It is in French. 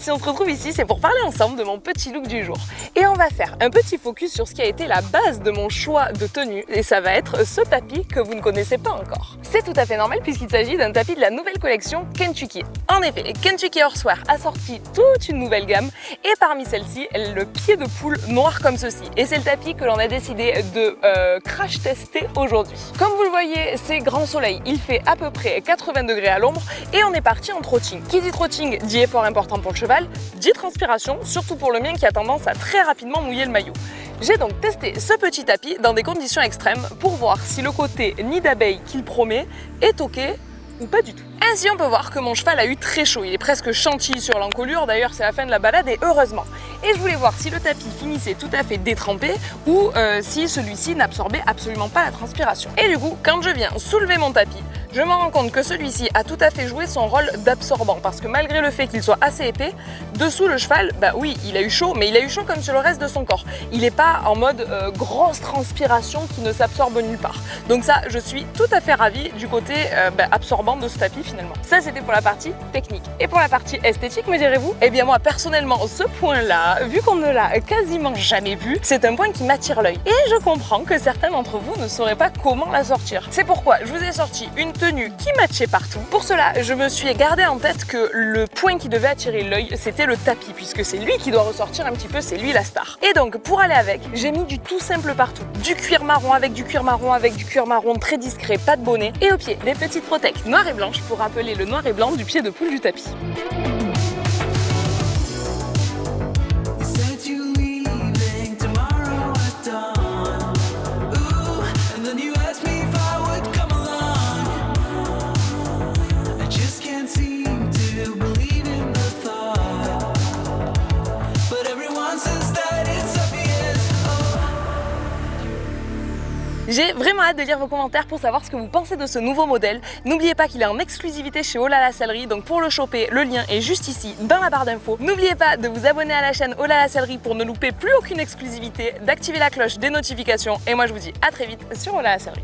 si on se retrouve ici, c'est pour parler ensemble de mon petit look du jour. Et on va faire un petit focus sur ce qui a été la base de mon choix de tenue, et ça va être ce tapis que vous ne connaissez pas encore. C'est tout à fait normal puisqu'il s'agit d'un tapis de la nouvelle collection Kentucky. En effet, Kentucky Horsewear a sorti toute une nouvelle gamme, et parmi celles-ci, le pied de poule noir comme ceci. Et c'est le tapis que l'on a décidé de crash tester aujourd'hui. Comme vous le voyez, c'est grand soleil, il fait à peu près 80 degrés à l'ombre, et on est parti en trotting. Qui dit trotting dit effort important pour le cheval, dit transpiration, surtout pour le mien qui a tendance à très rapidement mouiller le maillot. J'ai donc testé ce petit tapis dans des conditions extrêmes pour voir si le côté nid d'abeille qu'il promet est ok ou pas du tout. Ainsi on peut voir que mon cheval a eu très chaud, il est presque chantilly sur l'encolure, d'ailleurs c'est la fin de la balade et heureusement. Et je voulais voir si le tapis finissait tout à fait détrempé ou si celui-ci n'absorbait absolument pas la transpiration. Et du coup, quand je viens soulever mon tapis, je me rends compte que celui-ci a tout à fait joué son rôle d'absorbant parce que malgré le fait qu'il soit assez épais, dessous le cheval, bah oui, il a eu chaud, mais il a eu chaud comme sur le reste de son corps. Il n'est pas en mode grosse transpiration qui ne s'absorbe nulle part. Donc ça, je suis tout à fait ravie du côté absorbant de ce tapis finalement. Ça, c'était pour la partie technique. Et pour la partie esthétique, me direz-vous? Eh bien moi, personnellement, ce point-là, vu qu'on ne l'a quasiment jamais vu, c'est un point qui m'attire l'œil. Et je comprends que certains d'entre vous ne sauraient pas comment la sortir. C'est pourquoi je vous ai sorti une tenue qui matchait partout. Pour cela, je me suis gardé en tête que le point qui devait attirer l'œil, c'était le tapis, puisque c'est lui qui doit ressortir un petit peu, c'est lui la star. Et donc, pour aller avec, j'ai mis du tout simple partout. Du cuir marron avec du cuir marron avec du cuir marron très discret, pas de bonnet. Et au pied, des petites protects noires et blanches pour rappeler le noir et blanc du pied de poule du tapis. J'ai vraiment hâte de lire vos commentaires pour savoir ce que vous pensez de ce nouveau modèle. N'oubliez pas qu'il est en exclusivité chez Oh là la Sellerie, donc pour le choper, le lien est juste ici dans la barre d'infos. N'oubliez pas de vous abonner à la chaîne Oh là la Sellerie pour ne louper plus aucune exclusivité, d'activer la cloche des notifications et moi je vous dis à très vite sur Oh là la Sellerie.